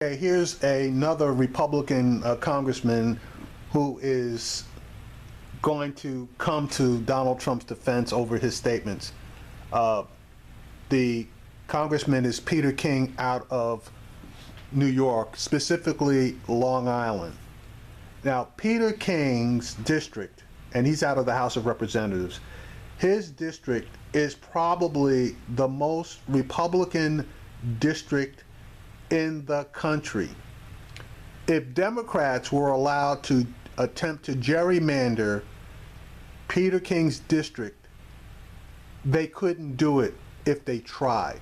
Okay, here's another Republican congressman who is going to come to Donald Trump's defense over his statements. The congressman is Peter King out of New York, specifically Long Island. Now, Peter King's district, and he's out of the House of Representatives, his district is probably the most Republican district in the country. If Democrats were allowed to attempt to gerrymander Peter King's district, they couldn't do it if they tried.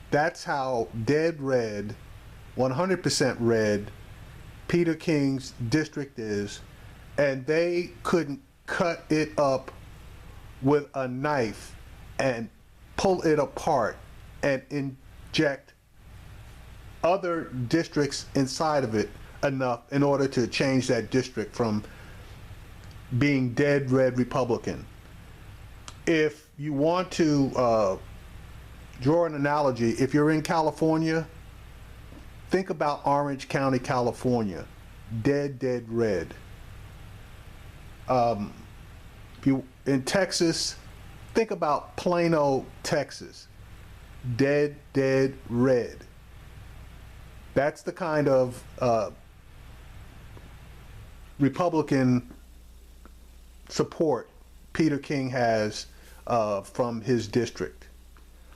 That's how dead red, 100% red, Peter King's district is, and they couldn't cut it up with a knife and pull it apart and inject other districts inside of it enough in order to change that district from being dead red Republican. If you want to draw an analogy, if you're in California, think about Orange County, California, dead red. If you in Texas, think about Plano, Texas, dead red. That's the kind of Republican support Peter King has from his district.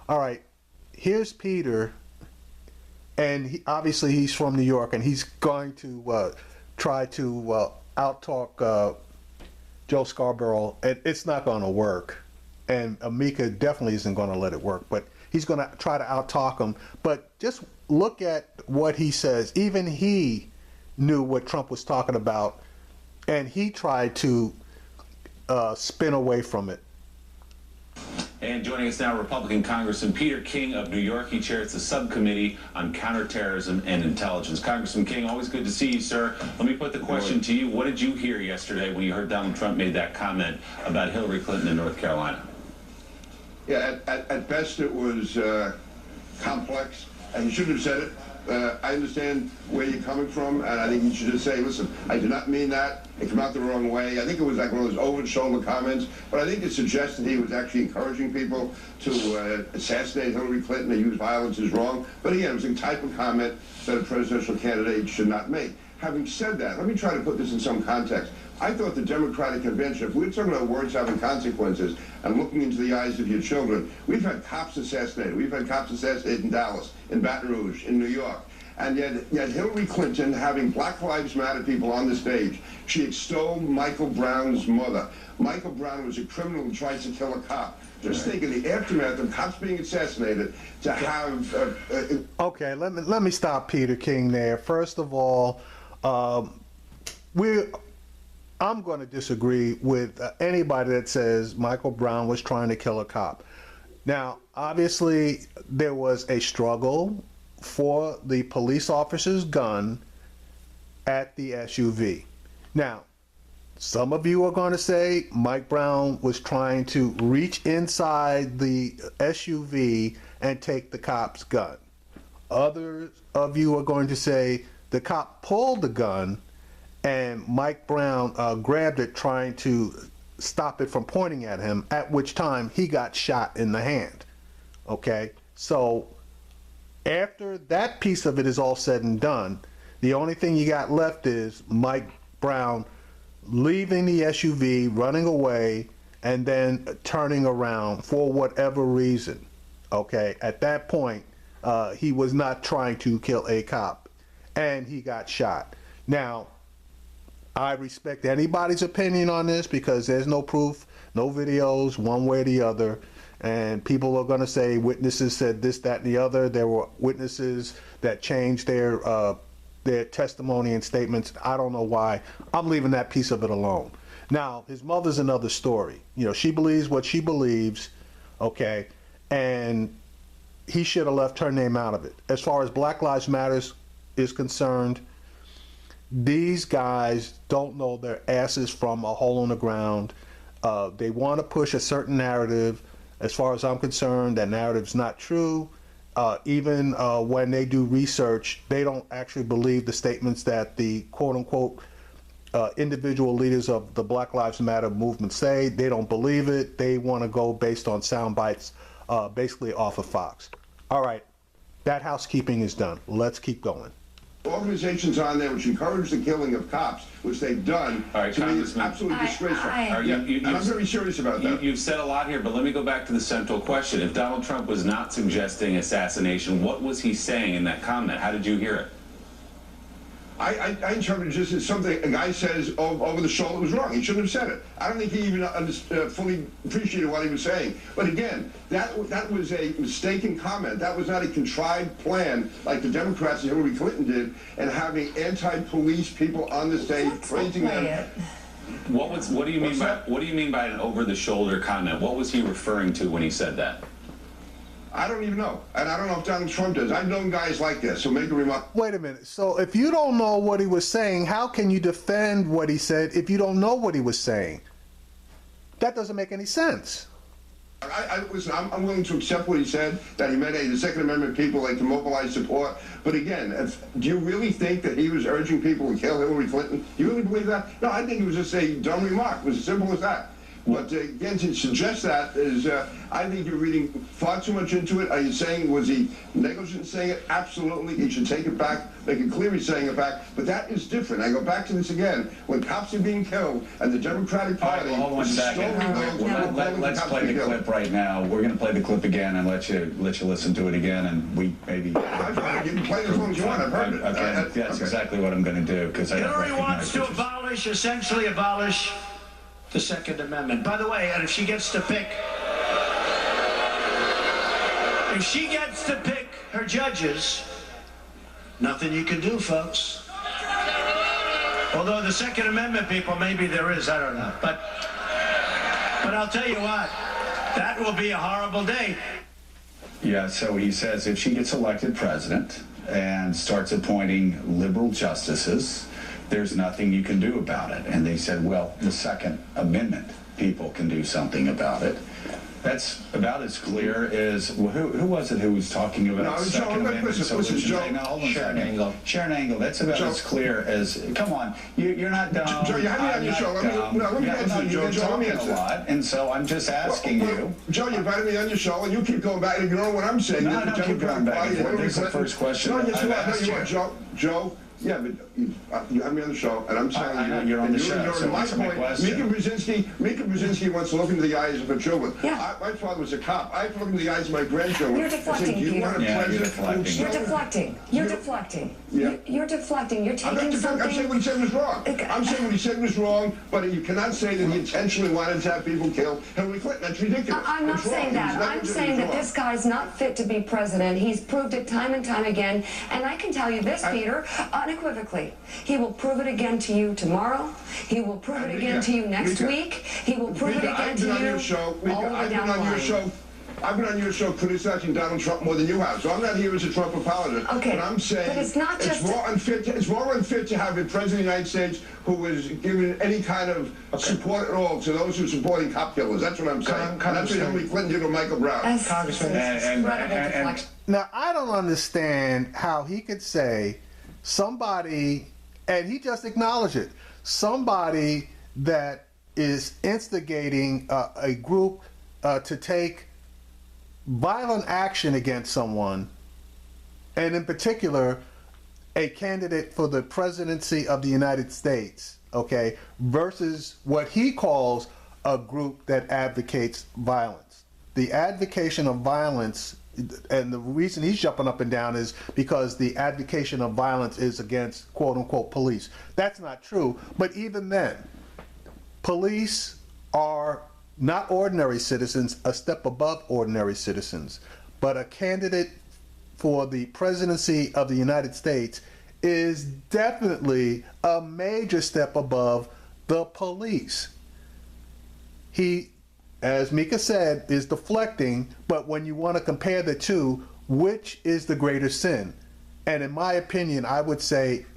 All right, here's Peter, and obviously he's from New York, and he's going to try to out-talk Joe Scarborough, and it's not going to work. And Amika definitely isn't going to let it work, but he's going to try to out-talk him. But just look at what he says. Even he knew what Trump was talking about, and he tried to spin away from it. And joining us now, Republican Congressman Peter King of New York. He chairs the subcommittee on counterterrorism and intelligence. Congressman King, always good to see you, sir. Let me put the question to you. What did you hear yesterday when you heard Donald Trump made that comment about Hillary Clinton in North Carolina? Yeah, at best it was complex, and you shouldn't have said it. I understand where you're coming from, and I think you should just say, listen, I did not mean that. It came out the wrong way. I think it was like one of those over-the-shoulder comments, but I think it suggested he was actually encouraging people to assassinate Hillary Clinton or use violence is wrong. But again, it was a type of comment that a presidential candidate should not make. Having said that, let me try to put this in some context. I thought the Democratic Convention, if we're talking about words having consequences and looking into the eyes of your children, we've had cops assassinated. We've had cops assassinated in Dallas, in Baton Rouge, in New York. And yet Hillary Clinton, having Black Lives Matter people on the stage, she extolled Michael Brown's mother. Michael Brown was a criminal who tried to kill a cop. Just think in the aftermath of cops being assassinated, to have... Okay, let me stop Peter King there. First of all, I'm going to disagree with anybody that says Michael Brown was trying to kill a cop. Now, obviously, there was a struggle for the police officer's gun at the SUV. Now, some of you are going to say Mike Brown was trying to reach inside the SUV and take the cop's gun. Others of you are going to say the cop pulled the gun and Mike Brown grabbed it, trying to stop it from pointing at him, at which time he got shot in the hand. Okay, so after that piece of it is all said and done, the only thing you got left is Mike Brown leaving the SUV, running away, and then turning around for whatever reason. Okay, at that point, he was not trying to kill a cop, and he got shot. Now, I respect anybody's opinion on this because there's no proof, no videos, one way or the other. And people are going to say witnesses said this, that, and the other. There were witnesses that changed their testimony and statements. I don't know why. I'm leaving that piece of it alone. Now, his mother's another story. You know, she believes what she believes, okay, and he should have left her name out of it. As far as Black Lives Matter is concerned, these guys don't know their asses from a hole in the ground. They want to push a certain narrative. As far as I'm concerned, that narrative's not true, Even when they do research, they don't actually believe the statements that the quote unquote individual leaders of the Black Lives Matter movement say. They don't believe it. They want to go based on sound bites, basically off of Fox. All right, that housekeeping is done. Let's keep going. Organizations on there which encourage the killing of cops, which they've done, All right, to me is Congressman. absolutely disgraceful. And I'm very serious about that. You've said a lot here, but let me go back to the central question. If Donald Trump was not suggesting assassination, what was he saying in that comment? How did you hear it? I interpret it just as something a guy says over the shoulder was wrong. He shouldn't have said it. I don't think he even fully appreciated what he was saying. But again, that was a mistaken comment. That was not a contrived plan like the Democrats and Hillary Clinton did, and having anti-police people on the stage praising them. What do you mean by an over-the-shoulder comment? What was he referring to when he said that? I don't even know. And I don't know if Donald Trump does. I've known guys like this, so make a remark. Wait a minute. So if you don't know what he was saying, how can you defend what he said if you don't know what he was saying? That doesn't make any sense. Listen, I'm willing to accept what he said, that he meant the Second Amendment people like to mobilize support. But again, do you really think that he was urging people to kill Hillary Clinton? Do you really believe that? No, I think it was just a dumb remark. It was as simple as that. But again, to suggest that is, I think you're reading far too much into it. Are you saying, was he negligent in saying it? Absolutely. He should take it back, make it clear he's saying it back. But that is different. I go back to this again. When cops are being killed and the Democratic Party hold on a second. Let's play the clip right now. We're going to play the clip again and let you listen to it again, and we maybe. I've heard it. You can play it as long as you want. I've heard it. Okay, that's exactly what I'm going to do, because I don't Hillary wants recognize to essentially abolish the Second Amendment. By the way, and if she gets to pick her judges, nothing you can do, folks. Although the Second Amendment people, maybe there is, I don't know. But I'll tell you what, that will be a horrible day. Yeah, so he says if she gets elected president and starts appointing liberal justices, there's nothing you can do about it. And they said, well, the Second Amendment people can do something about it. That's about as clear as, who was it who was talking about Second Amendment solutions? Sharon Angle. Sharon Angle, that's about as clear as, come on, you're not dumb. Joe, you had me on your show. Let me answer, Joe. You're talking a lot, and so I'm just asking you. Joe, you invited me on your show, and you keep going back and ignoring what I'm saying. No, I don't keep going back and forth. This is the first question I've asked you. Joe, yeah, but you have me on the show, and I'm telling you, I know you're on the show, so my answer my point. question. Mika Brzezinski wants to look into the eyes of her children. Yeah. My father was a cop. I have to look into the eyes of my grandchildren. You're deflecting, You Peter. want a Yeah, you're president deflecting. You're deflecting. You're deflecting. Yeah. You're deflecting. You're I'm not taking defending. I'm saying what he said was wrong. I'm saying what he said was wrong, but you cannot say that he intentionally wanted to have people killed Hillary Clinton. That's ridiculous. I'm not It's wrong. saying that. He's I'm saying that this guy's not fit to be president. He's proved it time and time again. And I can tell you this, Peter, unequivocally. He will prove it again to you tomorrow. He will prove it again to you next week. He will prove it again to you all the way down the line. I've been on your show criticizing Donald Trump more than you have, so I'm not here as a Trump apologist. Okay, but I'm saying but it's not just it's more unfit to have a president of the United States who is giving any kind of support at all to those who are supporting cop killers. That's what I'm saying. And that's what Hillary Clinton did with Michael Brown. Congressman. And Now, I don't understand how he could say somebody, and he just acknowledged it, somebody that is instigating a group to take violent action against someone, and in particular, a candidate for the presidency of the United States, okay, versus what he calls a group that advocates violence. The advocation of violence, and the reason he's jumping up and down is because the advocation of violence is against quote unquote police. That's not true, but even then, police are not ordinary citizens, a step above ordinary citizens. But a candidate for the presidency of the United States is definitely a major step above the police. He, as Mika said, is deflecting, but when you want to compare the two, which is the greater sin? And in my opinion, I would say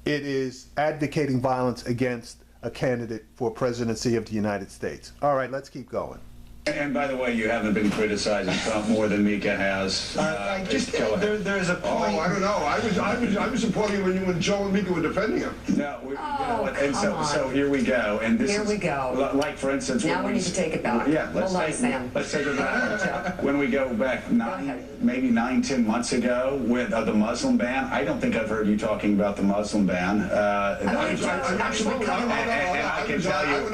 it is advocating violence against a candidate for presidency of the United States. All right, let's keep going. And by the way, you haven't been criticizing Trump more than Mika has. There's a point. Oh, I don't know. I was supporting him when Joe and Mika were defending him. No, you know what? And so here we go. And this Here we go. Like, for instance, Now we need to take it back. Yeah, let's Hold on, take Sam. let's take it back. When we go back ahead. maybe 9-10 months ago with the Muslim ban, I don't think I've heard you talking about the Muslim ban. I believe Joe actually covered And I can tell you,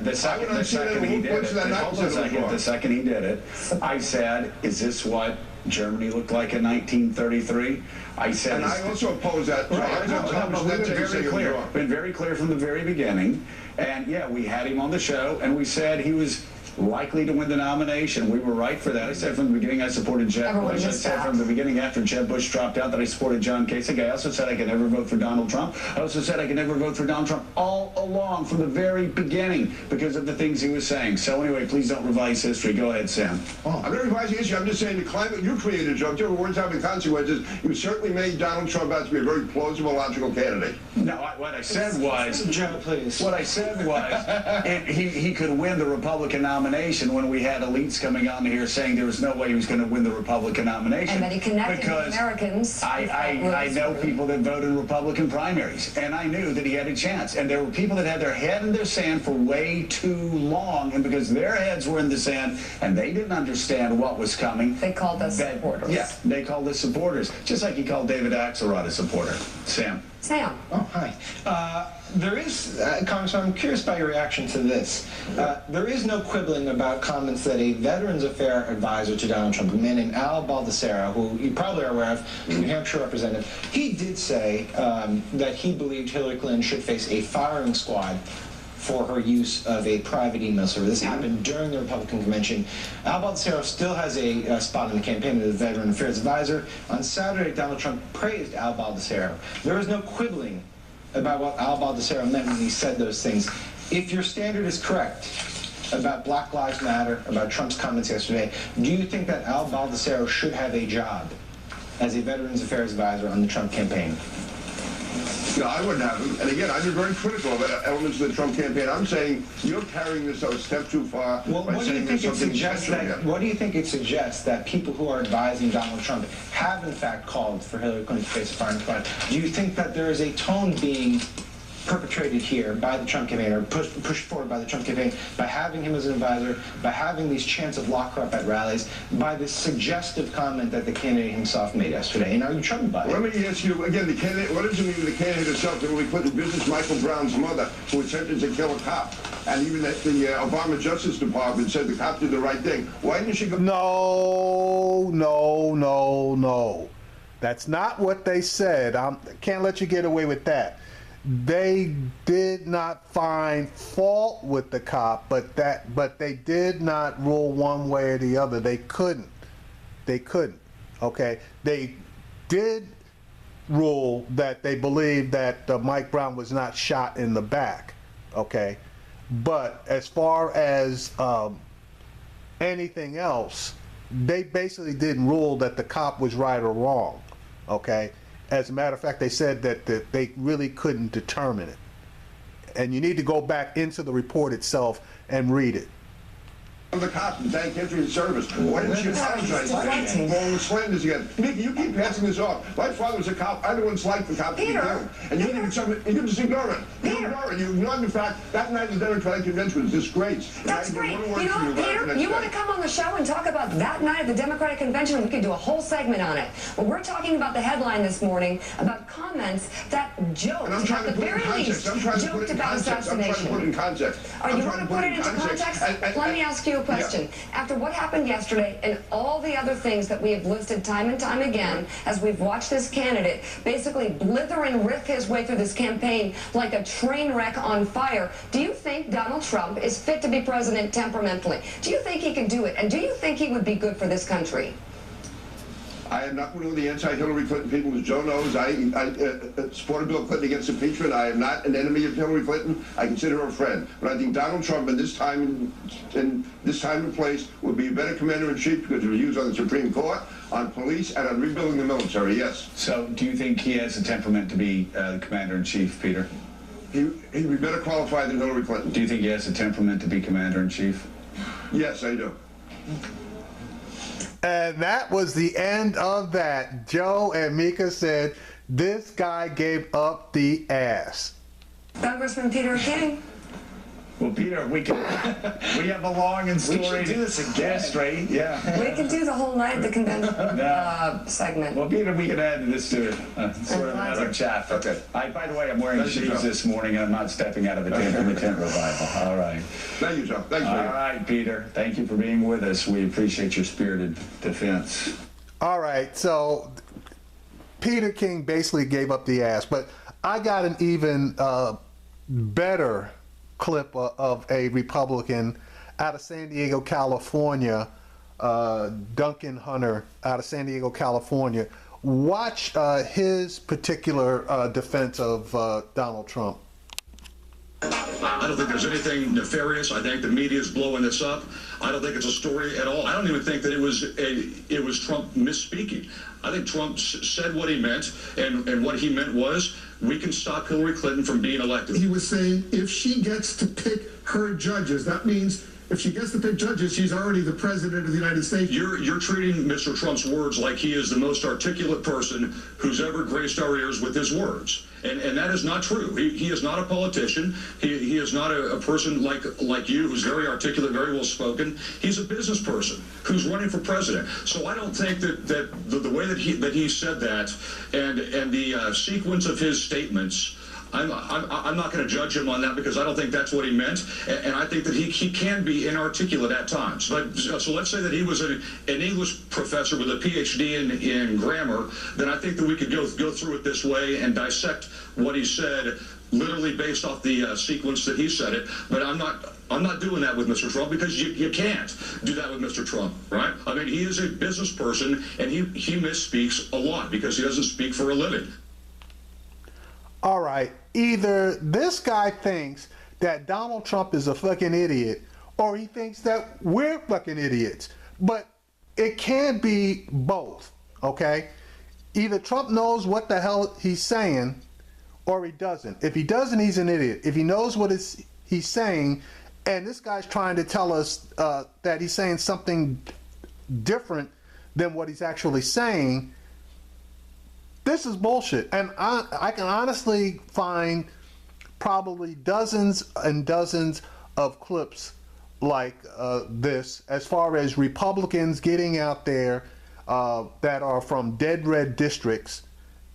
the second he did it, hold on a second, the second he did it, I said, is this what Germany looked like in 1933? I said, And I also oppose that. Been very clear from the very beginning. And yeah, we had him on the show, and we said he was likely to win the nomination. We were right for that. I said from the beginning I supported Jeb Bush. I said from the beginning after Jeb Bush dropped out that I supported John Kasich. I also said I could never vote for Donald Trump. I also said I could never vote for Donald Trump all along from the very beginning because of the things he was saying. So anyway, please don't revise history. Go ahead, Sam. I'm not revising history. I'm just saying the climate you created, Joe, your words having consequences, you certainly made Donald Trump out to be a very plausible, logical candidate. No, what I said was... Joe, please. What I said was he could win the Republican nomination when we had elites coming on here saying there was no way he was going to win the Republican nomination. And that he connected with Americans. I know people that voted in Republican primaries, and I knew that he had a chance. And there were people that had their head in their sand for way too long, and because their heads were in the sand and they didn't understand what was coming. They called us supporters. Yeah, they called us supporters, just like he called David Axelrod a supporter. Sam. Sam. Oh, hi. There is, Congressman, I'm curious about your reaction to this. There is no quibbling about comments that a Veterans Affairs advisor to Donald Trump, a man named Al Baldessaro, who you probably are aware of, New Hampshire representative, he did say that he believed Hillary Clinton should face a firing squad for her use of a private email server. This happened during the Republican convention. Al Baldessaro still has a spot in the campaign as the Veteran Affairs Advisor. On Saturday, Donald Trump praised Al Baldessaro. There was no quibbling about what Al Baldessaro meant when he said those things. If your standard is correct about Black Lives Matter, about Trump's comments yesterday, do you think that Al Baldessaro should have a job as a Veterans Affairs Advisor on the Trump campaign? No, I wouldn't have him. And again, I've been very critical of elements of the Trump campaign. I'm saying you're carrying this a step too far. Well, by what do you saying think there's it something suggests special that? here. What do you think it suggests that people who are advising Donald Trump have in fact called for Hillary Clinton to face a firing squad? Do you think that there is a tone being perpetrated here by the Trump campaign, or pushed forward by the Trump campaign, by having him as an advisor, by having these chants of lock her up at rallies, by this suggestive comment that the candidate himself made yesterday? And are you troubled by it? Let me ask you again, the candidate, what does it mean to the candidate herself that we put in business Michael Brown's mother, who attempted to kill a cop? And even the Obama Justice Department said the cop did the right thing. Why didn't she go? No. That's not what they said. I can't let you get away with that. They did not find fault with the cop, but they did not rule one way or the other. They couldn't. Okay. They did rule that they believed that Mike Brown was not shot in the back. Okay. But as far as anything else, they basically didn't rule that the cop was right or wrong. Okay. As a matter of fact, they said that they really couldn't determine it. And you need to go back into the report itself and read it. The cops and thank him for his service. Why didn't she apologize for all the slanders again? Nikki, you keep passing this off. My father was a cop. I once liked the cops to be doing. And you didn't you just ignore it. You ignore it. You ignore the fact that night the Democratic convention was disgraced. That's great. You know what, Peter? You want to come on the show and talk about that night at the Democratic convention? We could do a whole segment on it. But we're talking about the headline this morning about comments that joked, at the very least, joked about assassination. I'm trying to put it in context. You want to put it into context? Let me ask you a question. After what happened yesterday and all the other things that we have listed time and time again, as we've watched this candidate basically blither and riff his way through this campaign like a train wreck on fire, do you think Donald Trump is fit to be president temperamentally? Do you think he can do it? And do you think he would be good for this country? I am not one of the anti-Hillary Clinton people, as Joe knows. I supported Bill Clinton against impeachment. I am not an enemy of Hillary Clinton. I consider her a friend. But I think Donald Trump, in this time and place, would be a better commander-in-chief because of his views on the Supreme Court, on police, and on rebuilding the military, yes. So do you think he has the temperament to be commander-in-chief, Peter? He'd be better qualified than Hillary Clinton. Do you think he has the temperament to be commander-in-chief? Yes, I do. And that was the end of that. Joe and Mika said this guy gave up the ass. Congressman Peter King. Well, Peter, we have a long and storied do this again. history. Yeah. We can do the whole night at the convention segment. Well, Peter, we can add this to sort of glad another to. chat. Okay. By the way, I'm wearing Thank you, shoes Joe. this morning, and I'm not stepping out of a tent from the tent revival. All right. Thank you, Joe. Thanks, All Peter. right, Peter. Thank you for being with us. We appreciate your spirited defense. All right, so Peter King basically gave up the ass, but I got an even better clip of a Republican out of San Diego, California, Duncan Hunter out of San Diego, California. Watch his particular defense of Donald Trump. I don't think there's anything nefarious. I think the media is blowing this up. I don't think it's a story at all. I don't even think that it was Trump misspeaking. I think Trump said what he meant, and what he meant was we can stop Hillary Clinton from being elected. He was saying if she gets to pick her judges, that means if she gets to pick judges, she's already the president of the United States. You're treating Mr. Trump's words like he is the most articulate person who's ever graced our ears with his words. And that is not true. He is not a politician. He is not a person like you who's very articulate, very well spoken. He's a business person who's running for president. So I don't think that the way that he said that and the sequence of his statements, I'm not going to judge him on that because I don't think that's what he meant, and I think that he can be inarticulate at times. But so let's say that he was an English professor with a PhD in grammar, then I think that we could go through it this way and dissect what he said, literally based off the sequence that he said it. But I'm not doing that with Mr. Trump because you can't do that with Mr. Trump, right? I mean, he is a business person, and he misspeaks a lot because he doesn't speak for a living. All right, either this guy thinks that Donald Trump is a fucking idiot, or he thinks that we're fucking idiots. But it can't be both, okay? Either Trump knows what the hell he's saying, or he doesn't. If he doesn't, he's an idiot. If he knows what he's saying, and this guy's trying to tell us that he's saying something different than what he's actually saying, this is bullshit. And I can honestly find probably dozens and dozens of clips like this as far as Republicans getting out there that are from dead red districts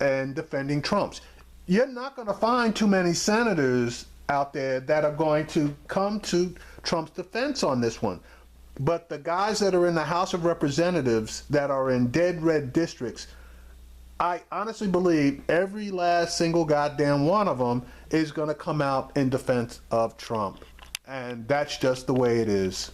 and defending Trump's. You're not going to find too many senators out there that are going to come to Trump's defense on this one. But the guys that are in the House of Representatives that are in dead red districts, I honestly believe every last single goddamn one of them is going to come out in defense of Trump. And that's just the way it is.